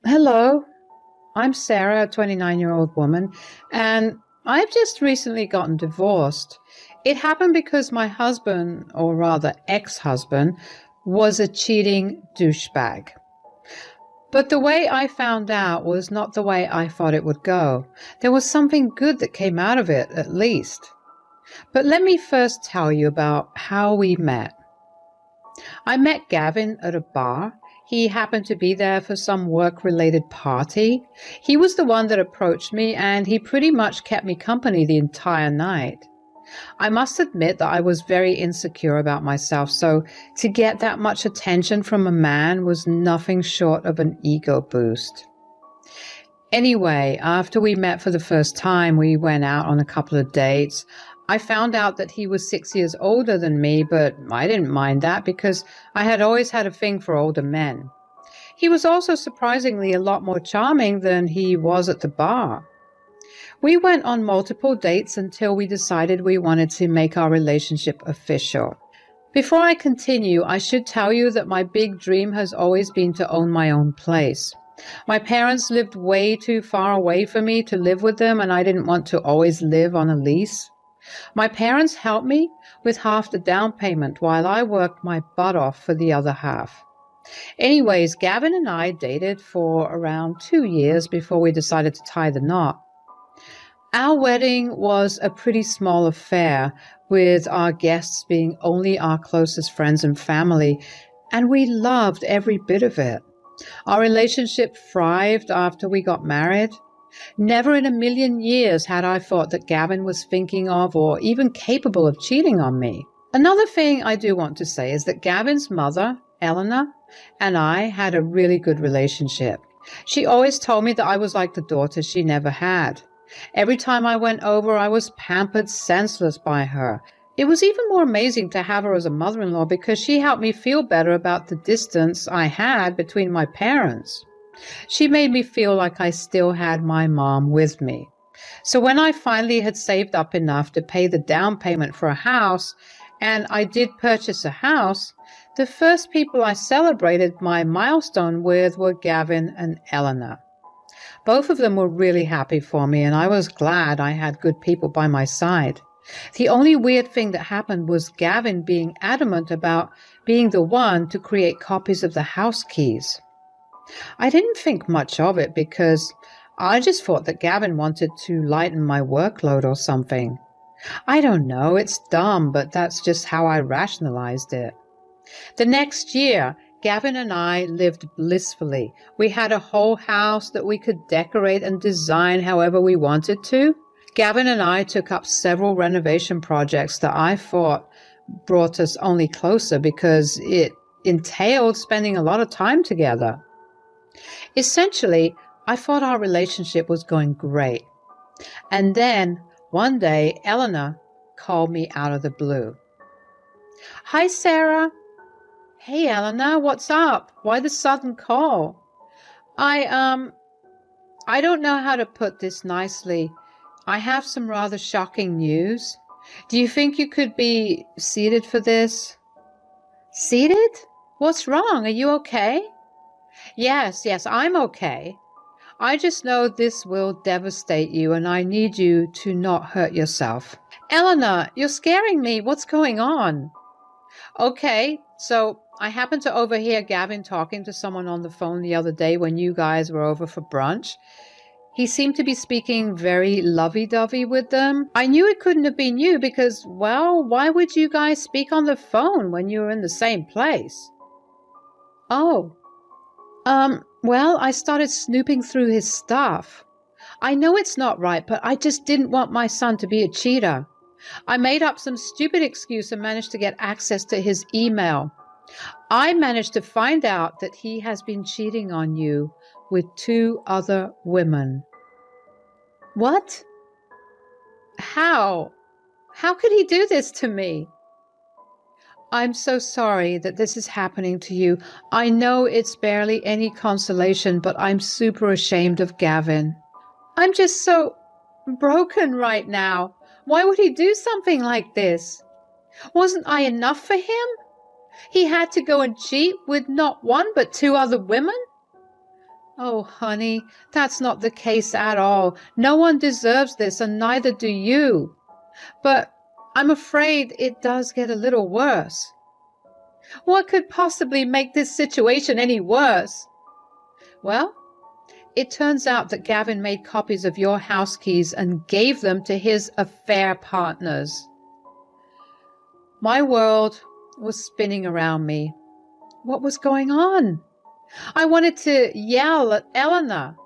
Hello, I'm Sarah, a 29-year-old woman, and I've just recently gotten divorced. It happened because my husband, or rather ex-husband, was a cheating douchebag. But the way I found out was not the way I thought it would go. There was something good that came out of it, at least. But let me first tell you about how we met. I met Gavin at a bar. He happened to be there for some work-related party. He was the one that approached me, and he pretty much kept me company the entire night. I must admit that I was very insecure about myself, so to get that much attention from a man was nothing short of an ego boost. Anyway, after we met for the first time, we went out on a couple of dates. I found out that he was 6 years older than me, but I didn't mind that because I had always had a thing for older men. He was also surprisingly a lot more charming than he was at the bar. We went on multiple dates until we decided we wanted to make our relationship official. Before I continue, I should tell you that my big dream has always been to own my own place. My parents lived way too far away for me to live with them, and I didn't want to always live on a lease. My parents helped me with half the down payment while I worked my butt off for the other half. Anyways, Gavin and I dated for around 2 years before we decided to tie the knot. Our wedding was a pretty small affair, with our guests being only our closest friends and family, and we loved every bit of it. Our relationship thrived after we got married. Never in a million years had I thought that Gavin was thinking of or even capable of cheating on me. Another thing I do want to say is that Gavin's mother, Eleanor, and I had a really good relationship. She always told me that I was like the daughter she never had. Every time I went over, I was pampered senseless by her. It was even more amazing to have her as a mother-in-law because she helped me feel better about the distance I had between my parents. She made me feel like I still had my mom with me. So when I finally had saved up enough to pay the down payment for a house, and I did purchase a house, the first people I celebrated my milestone with were Gavin and Eleanor. Both of them were really happy for me, and I was glad I had good people by my side. The only weird thing that happened was Gavin being adamant about being the one to create copies of the house keys. I didn't think much of it because I just thought that Gavin wanted to lighten my workload or something. I don't know, it's dumb, but that's just how I rationalized it. The next year, Gavin and I lived blissfully. We had a whole house that we could decorate and design however we wanted to. Gavin and I took up several renovation projects that I thought brought us only closer because it entailed spending a lot of time together. Essentially, I thought our relationship was going great. And then, one day, Eleanor called me out of the blue. "Hi, Sarah." "Hey, Eleanor, what's up? Why the sudden call?" I, I don't know how to put this nicely. I have some rather shocking news. Do you think you could be seated for this?" "Seated? What's wrong? Are you okay?" Yes, I'm okay. I just know this will devastate you, and I need you to not hurt yourself." "Eleanor, you're scaring me. What's going on?" "Okay, so I happened to overhear Gavin talking to someone on the phone the other day when you guys were over for brunch. He seemed to be speaking very lovey-dovey with them. I knew it couldn't have been you because, well, why would you guys speak on the phone when you were in the same place?" "Oh, well, I started snooping through his stuff. I know it's not right, but I just didn't want my son to be a cheater. I made up some stupid excuse and managed to get access to his email. I managed to find out that he has been cheating on you with 2 other women." "What? How? How could he do this to me?" "I'm so sorry that this is happening to you. I know it's barely any consolation, but I'm super ashamed of Gavin. I'm just so broken right now. Why would he do something like this? Wasn't I enough for him? He had to go and cheat with not one but 2 other women?" Oh, honey, that's not the case at all. No one deserves this, and neither do you. But I'm afraid it does get a little worse. What could possibly make this situation any worse? Well, it turns out that Gavin made copies of your house keys and gave them to his affair partners. My world was spinning around me. What was going on? I wanted to yell at Eleanor.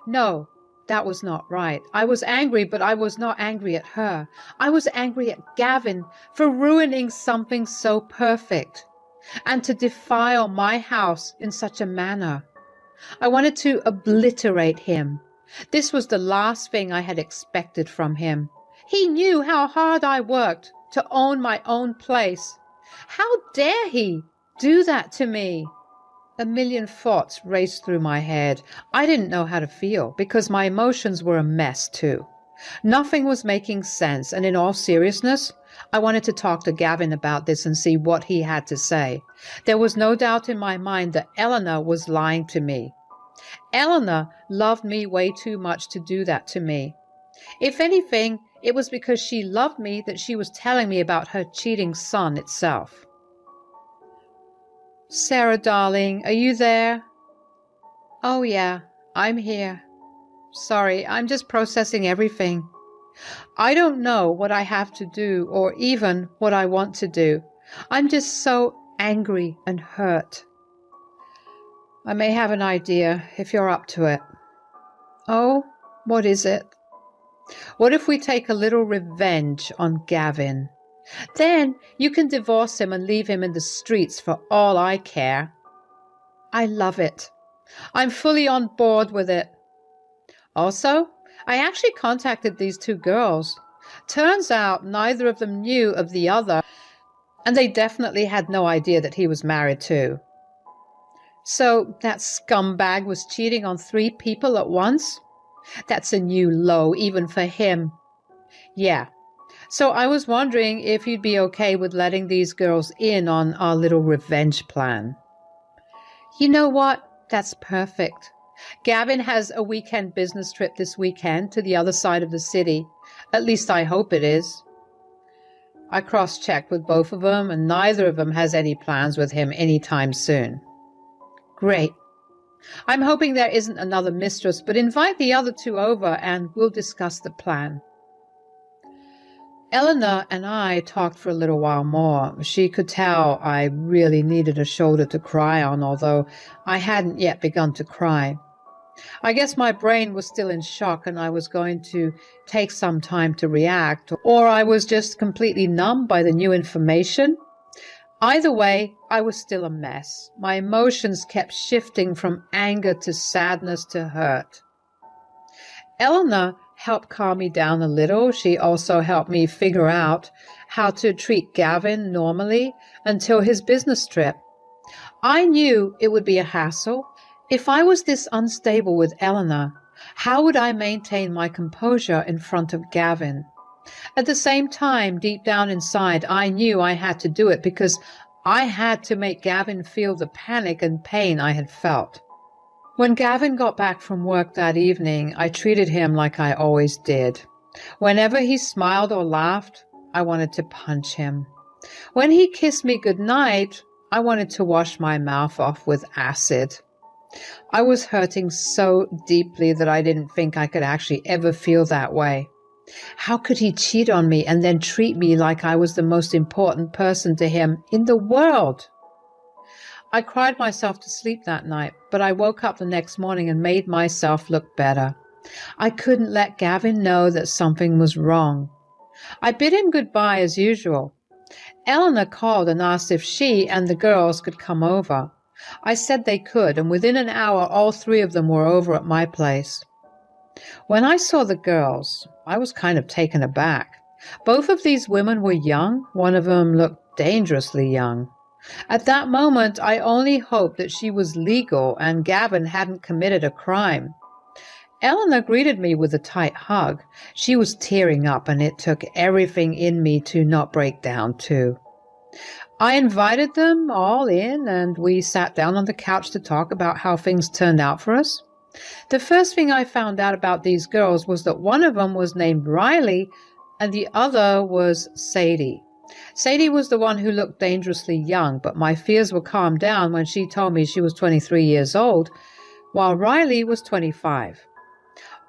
No, that was not right. I was angry, but I was not angry at her. I was angry at Gavin for ruining something so perfect and to defile my house in such a manner. I wanted to obliterate him. This was the last thing I had expected from him. He knew how hard I worked to own my own place. How dare he do that to me? A million thoughts raced through my head. I didn't know how to feel because my emotions were a mess too. Nothing was making sense, and in all seriousness, I wanted to talk to Gavin about this and see what he had to say. There was no doubt in my mind that Eleanor was lying to me. Eleanor loved me way too much to do that to me. If anything, it was because she loved me that she was telling me about her cheating son itself. Sarah, darling, are you there? Oh, yeah, I'm here. Sorry, I'm just processing everything. I don't know what I have to do or even what I want to do. I'm just so angry and hurt. I may have an idea if you're up to it. Oh, what is it? What if we take a little revenge on Gavin? Then you can divorce him and leave him in the streets for all I care. I love it. I'm fully on board with it. Also, I actually contacted these two girls. Turns out neither of them knew of the other, and they definitely had no idea that he was married too. So that scumbag was cheating on 3 people at once? That's a new low, even for him. Yeah. So I was wondering if you'd be okay with letting these girls in on our little revenge plan. You know what? That's perfect. Gavin has a weekend business trip this weekend to the other side of the city. At least I hope it is. I cross-checked with both of them, and neither of them has any plans with him anytime soon. Great. I'm hoping there isn't another mistress, but invite the other 2 over and we'll discuss the plan. Eleanor and I talked for a little while more. She could tell I really needed a shoulder to cry on, although I hadn't yet begun to cry. I guess my brain was still in shock and I was going to take some time to react, or I was just completely numb by the new information. Either way, I was still a mess. My emotions kept shifting from anger to sadness to hurt. Eleanor helped calm me down a little. She also helped me figure out how to treat Gavin normally until his business trip. I knew it would be a hassle. If I was this unstable with Eleanor, how would I maintain my composure in front of Gavin? At the same time, deep down inside, I knew I had to do it because I had to make Gavin feel the panic and pain I had felt. When Gavin got back from work that evening, I treated him like I always did. Whenever he smiled or laughed, I wanted to punch him. When he kissed me goodnight, I wanted to wash my mouth off with acid. I was hurting so deeply that I didn't think I could actually ever feel that way. How could he cheat on me and then treat me like I was the most important person to him in the world? I cried myself to sleep that night, but I woke up the next morning and made myself look better. I couldn't let Gavin know that something was wrong. I bid him goodbye as usual. Eleanor called and asked if she and the girls could come over. I said they could, and within an hour all 3 of them were over at my place. When I saw the girls, I was kind of taken aback. Both of these women were young. One of them looked dangerously young. At that moment, I only hoped that she was legal and Gavin hadn't committed a crime. Eleanor greeted me with a tight hug. She was tearing up, and it took everything in me to not break down too. I invited them all in, and we sat down on the couch to talk about how things turned out for us. The first thing I found out about these girls was that one of them was named Riley and the other was Sadie. Sadie was the one who looked dangerously young, but my fears were calmed down when she told me she was 23 years old, while Riley was 25.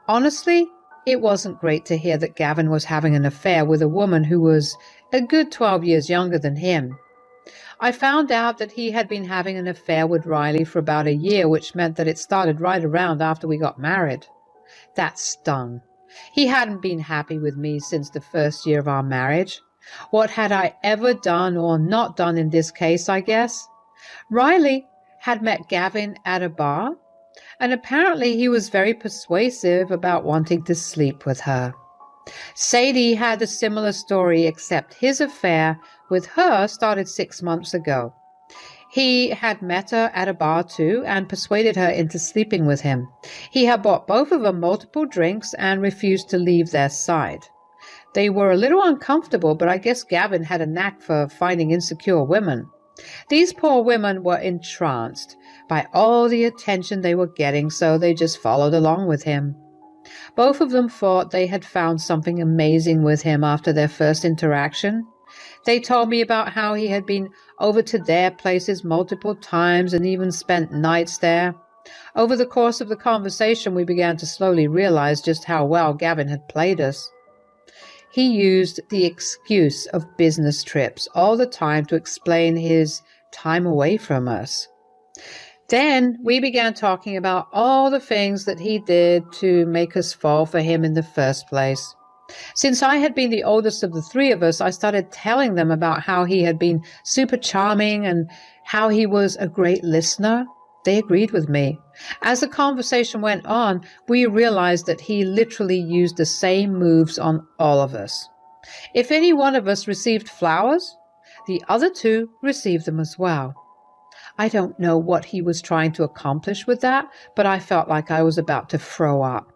Honestly, it wasn't great to hear that Gavin was having an affair with a woman who was a good 12 years younger than him. I found out that he had been having an affair with Riley for about a year, which meant that it started right around after we got married. That stung. He hadn't been happy with me since the first year of our marriage. What had I ever done or not done in this case, I guess? Riley had met Gavin at a bar, and apparently he was very persuasive about wanting to sleep with her. Sadie had a similar story, except his affair with her started 6 months ago. He had met her at a bar too and persuaded her into sleeping with him. He had bought both of them multiple drinks and refused to leave their side. They were a little uncomfortable, but I guess Gavin had a knack for finding insecure women. These poor women were entranced by all the attention they were getting, so they just followed along with him. Both of them thought they had found something amazing with him after their first interaction. They told me about how he had been over to their places multiple times and even spent nights there. Over the course of the conversation, we began to slowly realize just how well Gavin had played us. He used the excuse of business trips all the time to explain his time away from us. Then we began talking about all the things that he did to make us fall for him in the first place. Since I had been the oldest of the three of us, I started telling them about how he had been super charming and how he was a great listener. They agreed with me. As the conversation went on, we realized that he literally used the same moves on all of us. If any one of us received flowers, the other two received them as well. I don't know what he was trying to accomplish with that, but I felt like I was about to throw up.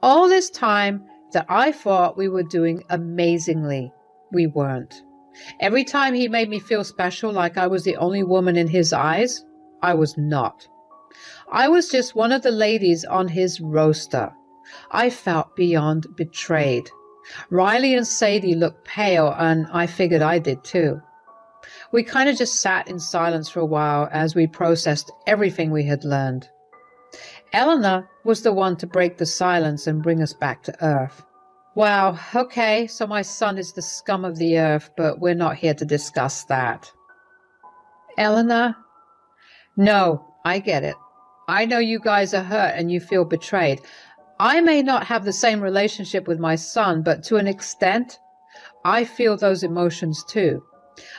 All this time that I thought we were doing amazingly, we weren't. Every time he made me feel special, like I was the only woman in his eyes, I was not. I was just one of the ladies on his roster. I felt beyond betrayed. Riley and Sadie looked pale, and I figured I did too. We kind of just sat in silence for a while as we processed everything we had learned. Eleanor was the one to break the silence and bring us back to earth. Wow, okay, so my son is the scum of the earth, but we're not here to discuss that. Eleanor? No, I get it. I know you guys are hurt and you feel betrayed. I may not have the same relationship with my son, but to an extent, I feel those emotions too.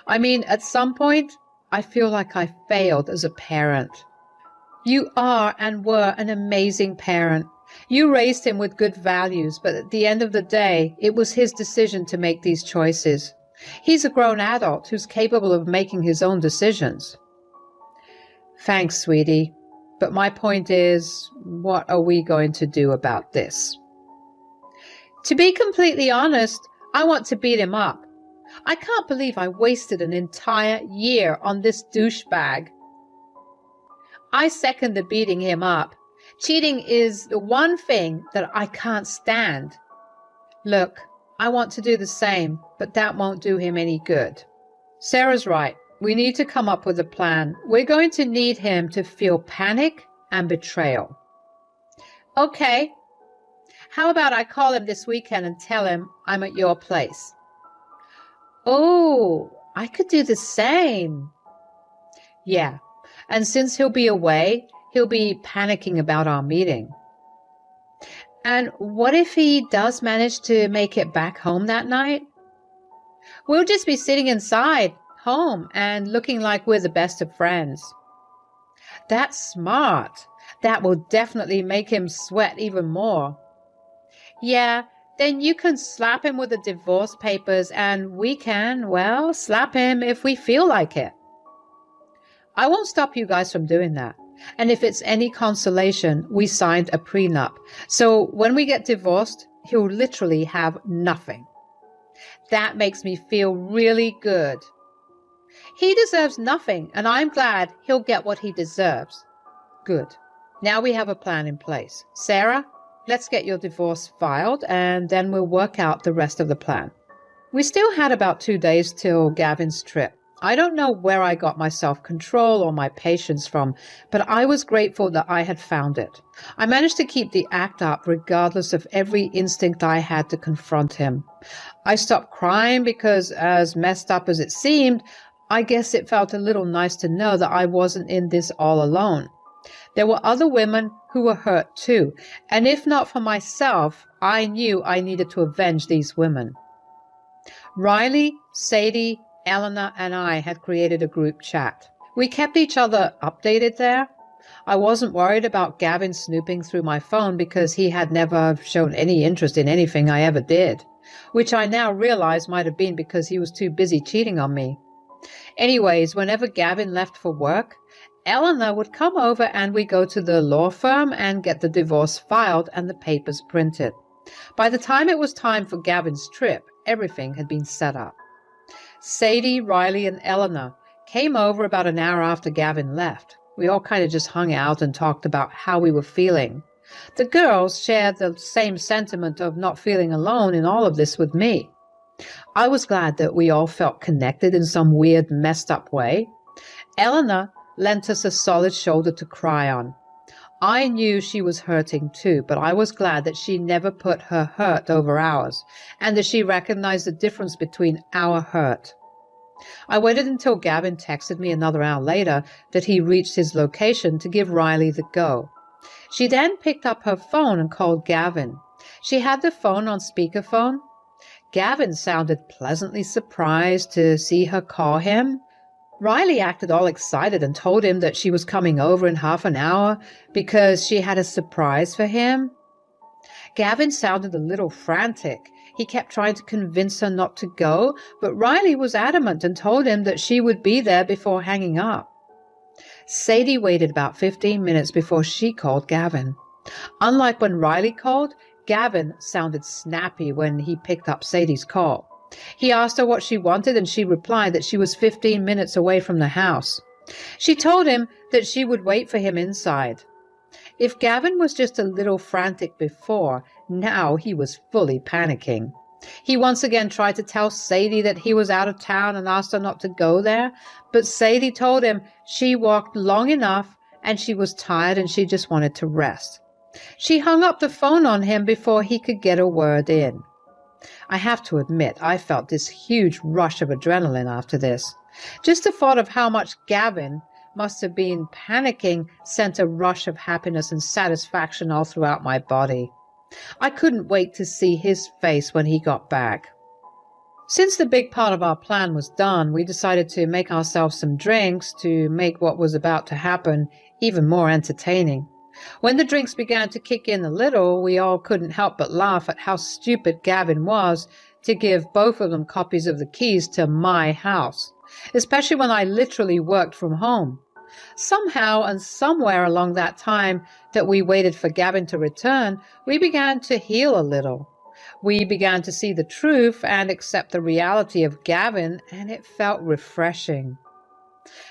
I mean, at some point, I feel like I failed as a parent. You are and were an amazing parent. You raised him with good values, but at the end of the day, it was his decision to make these choices. He's a grown adult who's capable of making his own decisions. Thanks, sweetie. But my point is, what are we going to do about this? To be completely honest, I want to beat him up. I can't believe I wasted an entire year on this douchebag. I second the beating him up. Cheating is the one thing that I can't stand. Look, I want to do the same, but that won't do him any good. Sarah's right. We need to come up with a plan. We're going to need him to feel panic and betrayal. Okay. How about I call him this weekend and tell him I'm at your place? Oh, I could do the same. Yeah, and since he'll be away, he'll be panicking about our meeting. And what if he does manage to make it back home that night? We'll just be sitting inside, home, and looking like we're the best of friends. That's smart. That will definitely make him sweat even more. Yeah, then you can slap him with the divorce papers and we can, well, slap him if we feel like it. I won't stop you guys from doing that. And if it's any consolation, we signed a prenup. So when we get divorced, he'll literally have nothing. That makes me feel really good. He deserves nothing, and I'm glad he'll get what he deserves. Good. Now we have a plan in place. Sarah, let's get your divorce filed and then we'll work out the rest of the plan. We still had about 2 days till Gavin's trip. I don't know where I got my self-control or my patience from, but I was grateful that I had found it. I managed to keep the act up regardless of every instinct I had to confront him. I stopped crying because, as messed up as it seemed, I guess it felt a little nice to know that I wasn't in this all alone. There were other women who were hurt too, and if not for myself, I knew I needed to avenge these women. Riley, Sadie, Eleanor, and I had created a group chat. We kept each other updated there. I wasn't worried about Gavin snooping through my phone because he had never shown any interest in anything I ever did, which I now realize might have been because he was too busy cheating on me. Anyways, whenever Gavin left for work, Eleanor would come over and we'd go to the law firm and get the divorce filed and the papers printed. By the time it was time for Gavin's trip, everything had been set up. Sadie, Riley, and Eleanor came over about an hour after Gavin left. We all kind of just hung out and talked about how we were feeling. The girls shared the same sentiment of not feeling alone in all of this with me. I was glad that we all felt connected in some weird, messed up way. Eleanor lent us a solid shoulder to cry on. I knew she was hurting too, but I was glad that she never put her hurt over ours, and that she recognized the difference between our hurt. I waited until Gavin texted me another hour later that he reached his location to give Riley the go. She then picked up her phone and called Gavin. She had the phone on speakerphone. Gavin sounded pleasantly surprised to see her call him. Riley acted all excited and told him that she was coming over in half an hour because she had a surprise for him. Gavin sounded a little frantic. He kept trying to convince her not to go, but Riley was adamant and told him that she would be there before hanging up. Sadie waited about 15 minutes before she called Gavin. Unlike when Riley called, Gavin sounded snappy when he picked up Sadie's call. He asked her what she wanted, and she replied that she was 15 minutes away from the house. She told him that she would wait for him inside. If Gavin was just a little frantic before, now he was fully panicking. He once again tried to tell Sadie that he was out of town and asked her not to go there, but Sadie told him she walked long enough and she was tired and she just wanted to rest. She hung up the phone on him before he could get a word in. I have to admit, I felt this huge rush of adrenaline after this. Just the thought of how much Gavin must have been panicking sent a rush of happiness and satisfaction all throughout my body. I couldn't wait to see his face when he got back. Since the big part of our plan was done, we decided to make ourselves some drinks to make what was about to happen even more entertaining. When the drinks began to kick in a little, we all couldn't help but laugh at how stupid Gavin was to give both of them copies of the keys to my house, especially when I literally worked from home. Somehow and somewhere along that time that we waited for Gavin to return, we began to heal a little. We began to see the truth and accept the reality of Gavin, and it felt refreshing.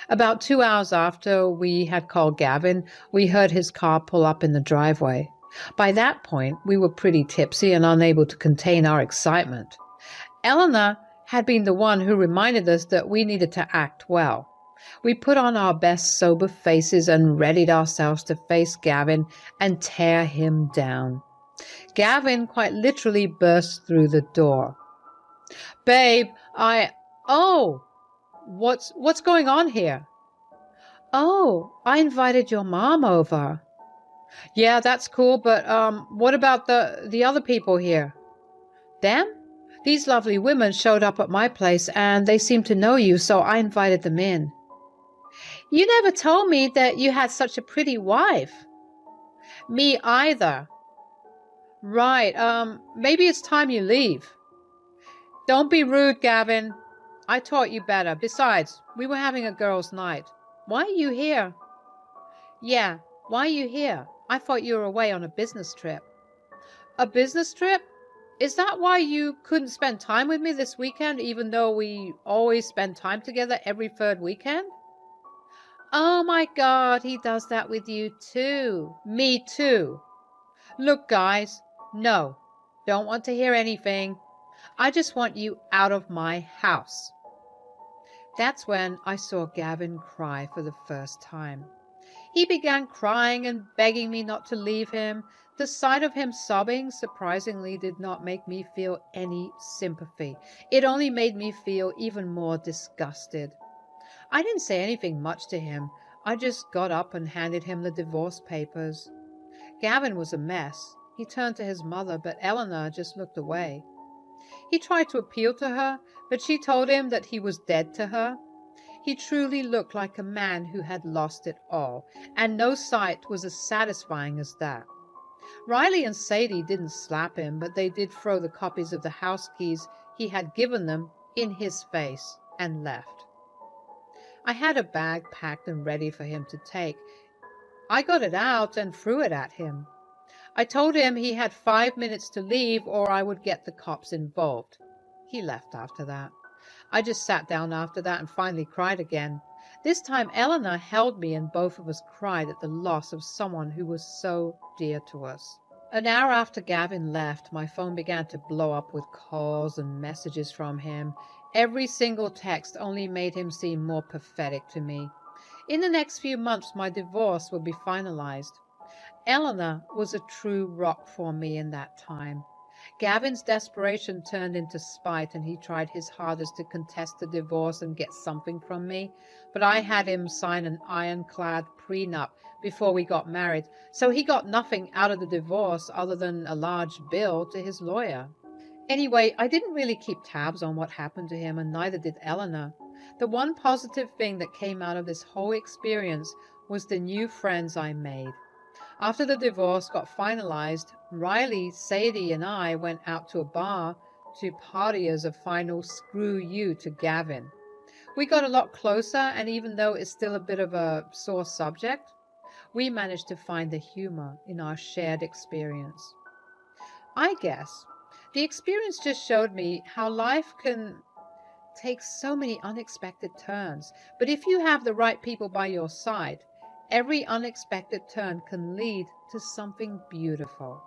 About 2 hours after we had called Gavin, we heard his car pull up in the driveway. By that point, we were pretty tipsy and unable to contain our excitement. Eleanor had been the one who reminded us that we needed to act well. We put on our best sober faces and readied ourselves to face Gavin and tear him down. Gavin quite literally burst through the door. "Babe, Oh! What's going on here?" "Oh, I invited your mom over." "Yeah, that's cool, but what about the other people here?" "Them? These lovely women showed up at my place and they seem to know you, so I invited them in." "You never told me that you had such a pretty wife." "Me either." "Right, maybe it's time you leave." "Don't be rude, Gavin. I taught you better. Besides, we were having a girls' night. Why are you here?" "Yeah, why are you here? I thought you were away on a business trip." "A business trip? Is that why you couldn't spend time with me this weekend, even though we always spend time together every third weekend?" Oh my God, he does that with you too. Me too. Look, guys, no, don't want to hear anything. I just want you out of my house. That's when I saw Gavin cry for the first time. He began crying and begging me not to leave him. The sight of him sobbing surprisingly did not make me feel any sympathy. It only made me feel even more disgusted. I didn't say anything much to him. I just got up and handed him the divorce papers. Gavin was a mess. He turned to his mother, but Eleanor just looked away. He tried to appeal to her, but she told him that he was dead to her. He truly looked like a man who had lost it all, and no sight was as satisfying as that. Riley and Sadie didn't slap him, but they did throw the copies of the house keys he had given them in his face and left. I had a bag packed and ready for him to take. I got it out and threw it at him. I told him he had 5 minutes to leave or I would get the cops involved. He left after that. I just sat down after that and finally cried again. This time Eleanor held me and both of us cried at the loss of someone who was so dear to us. An hour after Gavin left, my phone began to blow up with calls and messages from him. Every single text only made him seem more pathetic to me. In the next few months, my divorce would be finalized. Eleanor was a true rock for me in that time. Gavin's desperation turned into spite, and he tried his hardest to contest the divorce and get something from me. But I had him sign an ironclad prenup before we got married, so he got nothing out of the divorce other than a large bill to his lawyer. Anyway, I didn't really keep tabs on what happened to him, and neither did Eleanor. The one positive thing that came out of this whole experience was the new friends I made. After the divorce got finalized, Riley, Sadie, and I went out to a bar to party as a final screw you to Gavin. We got a lot closer, and even though it's still a bit of a sore subject, we managed to find the humor in our shared experience. I guess the experience just showed me how life can take so many unexpected turns, but if you have the right people by your side, every unexpected turn can lead to something beautiful.